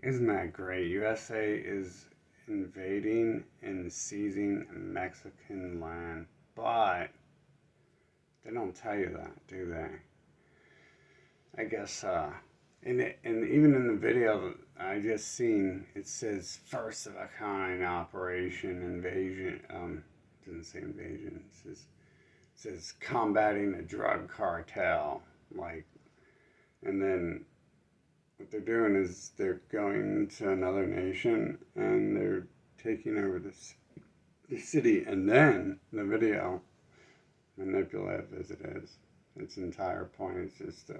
Isn't that great? USA is invading and seizing Mexican land. But they don't tell you that, do they? I guess, and even in the video I just seen, it says first of a kind operation invasion. It doesn't say invasion. It says combating a drug cartel. Like, and then what they're doing is they're going to another nation and they're taking over the city. And then the video, manipulative as it is, its entire point is just to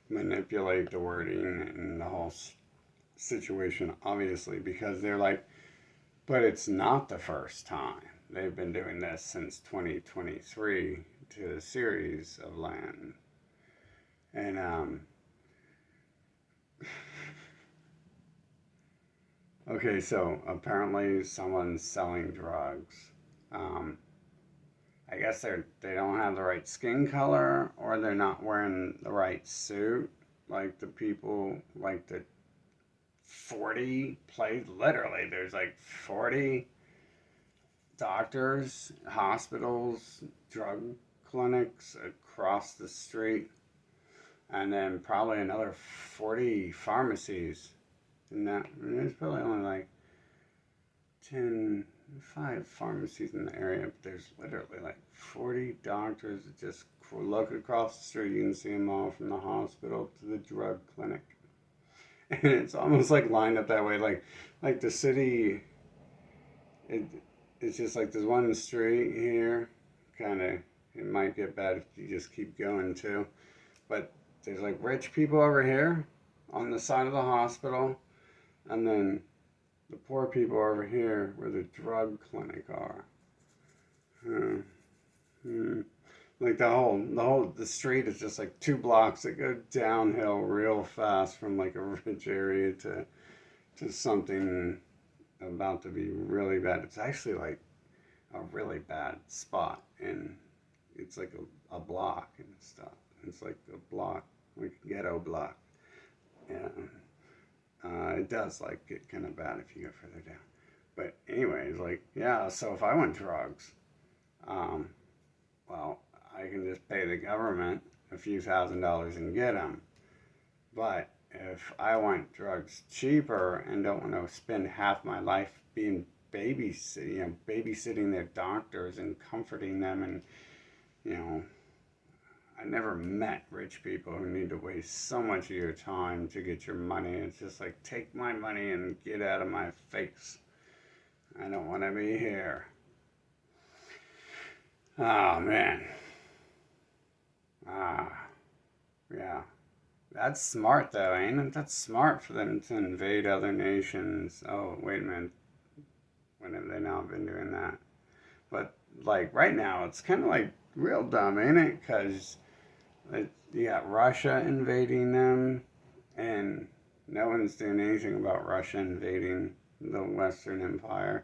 manipulate the wording and the whole situation, obviously, because they're like, but it's not the first time. They've been doing this since 2023 to a series of land. And, okay, so apparently someone's selling drugs. Um, I guess they don't have the right skin color, or they're not wearing the right suit. Like the people, like the 40 place, literally, there's like 40 doctors, hospitals, drug clinics across the street, and then probably another 40 pharmacies. And there's probably only like 5 pharmacies in the area, but there's literally like 40 doctors that just look across the street. You can see them all from the hospital to the drug clinic. And it's almost like lined up that way. Like the city, it's just like there's one street here, kind of, it might get bad if you just keep going too. But there's like rich people over here on the side of the hospital, and then the poor people over here where the drug clinic are. Hmm. Hmm. Like the street is just like 2 blocks that go downhill real fast from like a rich area to something about to be really bad. It's actually like a really bad spot, and it's like a block and stuff. It's like a block, like a ghetto block. Yeah. It does like get kind of bad if you go further down. But anyways, like, yeah, so if I want drugs, um, well, I can just pay the government a few $1,000s and get them. But if I want drugs cheaper and don't want to spend half my life being babysitting their doctors and comforting them, and you know, I never met rich people who need to waste so much of your time to get your money. It's just like, take my money and get out of my face. I don't want to be here. Oh, man. Yeah. That's smart, though, ain't it? That's smart for them to invade other nations. Oh, wait a minute. When have they not been doing that? But, like, right now, it's kind of like real dumb, ain't it? Because you got Russia invading them, and no one's doing anything about Russia invading the Western Empire.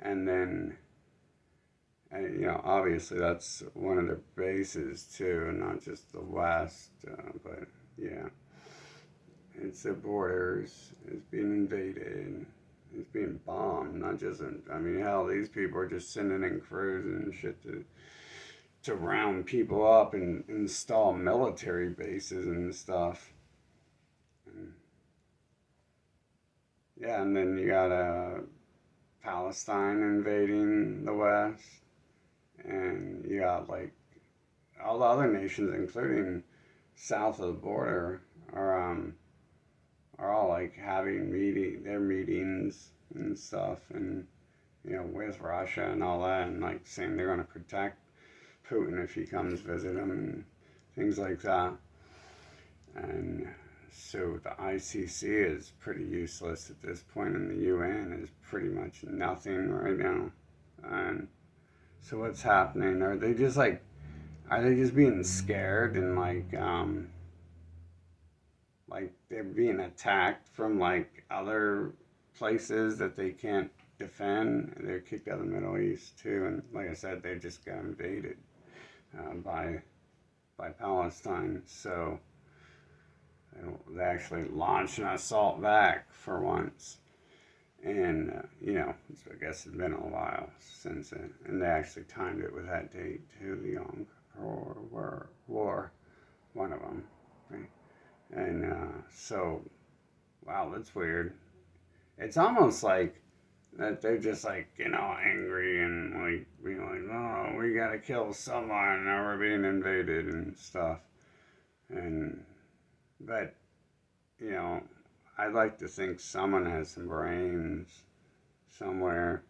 And then, obviously that's one of their bases too, not just the West, but yeah, it's their borders. It's being invaded. It's being bombed. Not just, hell, these people are just sending in crews and shit to round people up and install military bases and stuff. And, yeah, and then you got Palestine invading the West, and you got like all the other nations, including south of the border, are all like having their meetings and stuff, and with Russia and all that, and like saying they're going to protect Putin if he comes visit them and things like that. And so the ICC is pretty useless at this point, and the UN is pretty much nothing right now. And so what's happening? Are they just being scared, and like they're being attacked from like other places that they can't defend? They're kicked out of the Middle East too, and like I said, they just got invaded by Palestine. So They actually launched an assault back for once. And, I guess it's been a while since it. And they actually timed it with that date too, the Yom Kippur War, one of them. Right? And so, wow, that's weird. It's almost like that they're just like, angry and like being like, oh, we gotta kill someone, now we're being invaded and stuff. And, but, you know, I'd like to think someone has some brains somewhere,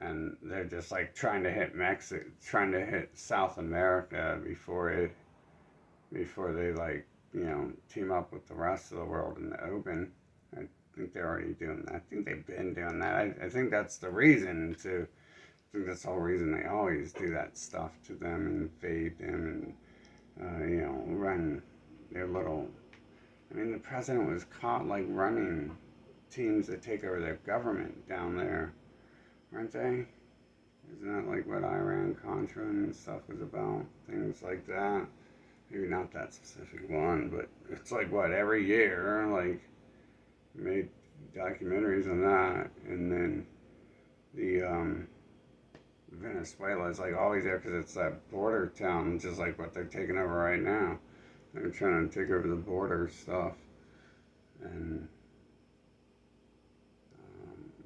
and they're just like trying to hit trying to hit South America before they like team up with the rest of the world in the open. I think they're already doing that. I think they've been doing that. I think that's the reason to. I think that's the whole reason they always do that stuff to them and invade them and run their little. I mean, the president was caught like running teams that take over their government down there, aren't they? Isn't that like what Iran-Contra and stuff was about? Things like that. Maybe not that specific one, but it's like what, every year, like, made documentaries on that. And then the Venezuela is like always there because it's that border town, just like what they're taking over right now. They're trying to take over the border stuff. And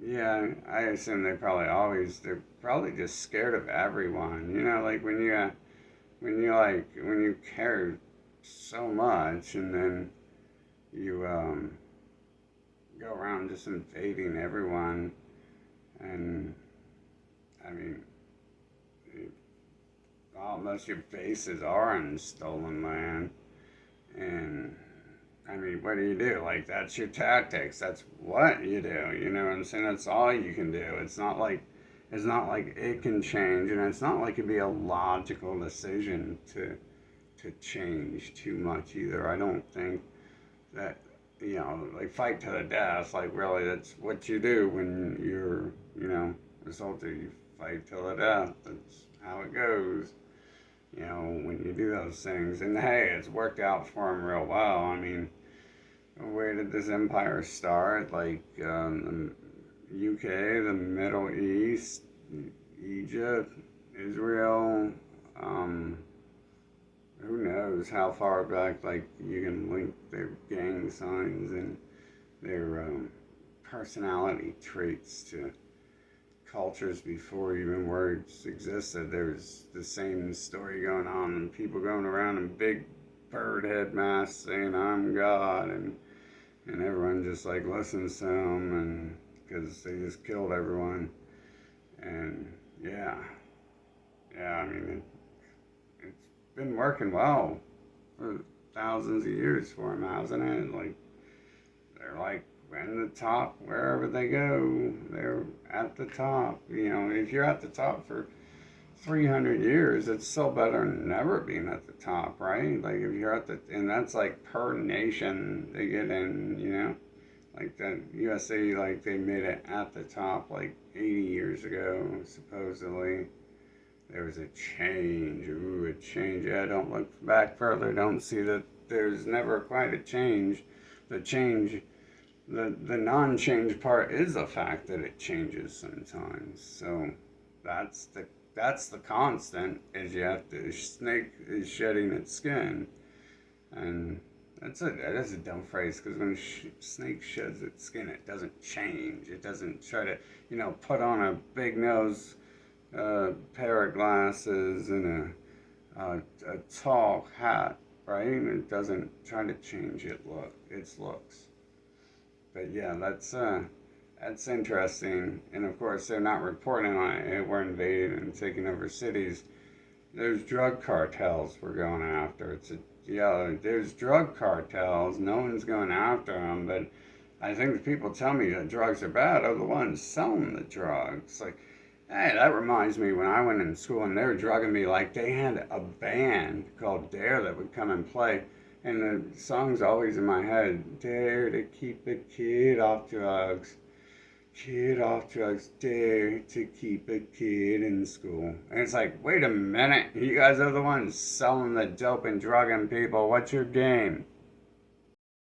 yeah, I assume they're probably just scared of everyone. Like when you care so much and then you go around just invading everyone, and I mean, almost your bases are on stolen land, and I mean, what do? Like, that's your tactics. That's what you do. You know what I'm saying? That's all you can do. It's not like it can change, and it's not like it'd be a logical decision to change too much either. I don't think that like fight to the death. Like really, that's what you do when you're a soldier. You fight till the death. That's how it goes. When you do those things, and hey, it's worked out for them real well. I mean, where did this empire start? Like the UK, the Middle East, Egypt, Israel. Who knows how far back? Like you can link their gang signs and their personality traits to cultures before even words existed. There's the same story going on, and people going around in big bird head masks saying I'm God, and everyone just like listens to them, and because they just killed everyone. And yeah, I mean it's been working well for thousands of years for them, hasn't it? Like they're like in the top wherever they go. They're at the top. If you're at the top for 300 years, it's still better than never being at the top, right? Like if you're and that's like per nation they get in, like the USA, like they made it at the top like 80 years ago, supposedly. There was a change. Ooh, a change. Yeah, don't look back further. Don't see that there's never quite a change. The change, the non-change part is the fact that it changes sometimes. So that's the constant, is the snake is shedding its skin. And that is a dumb phrase, because when a snake sheds its skin, it doesn't change. It doesn't try to, put on a big nose pair of glasses and a tall hat, right? It doesn't try to change its looks. But yeah, that's interesting. And of course, they're not reporting on it. We're invading and taking over cities. There's drug cartels we're going after. There's drug cartels. No one's going after them, but I think the people tell me that drugs are bad are the ones selling the drugs. Like, hey, that reminds me when I went in school and they were drugging me, like they had a band called Dare that would come and play. And the song's always in my head. Dare to keep a kid off drugs. Kid off drugs. Dare to keep a kid in school. And it's like, wait a minute. You guys are the ones selling the dope and drugging people. What's your game?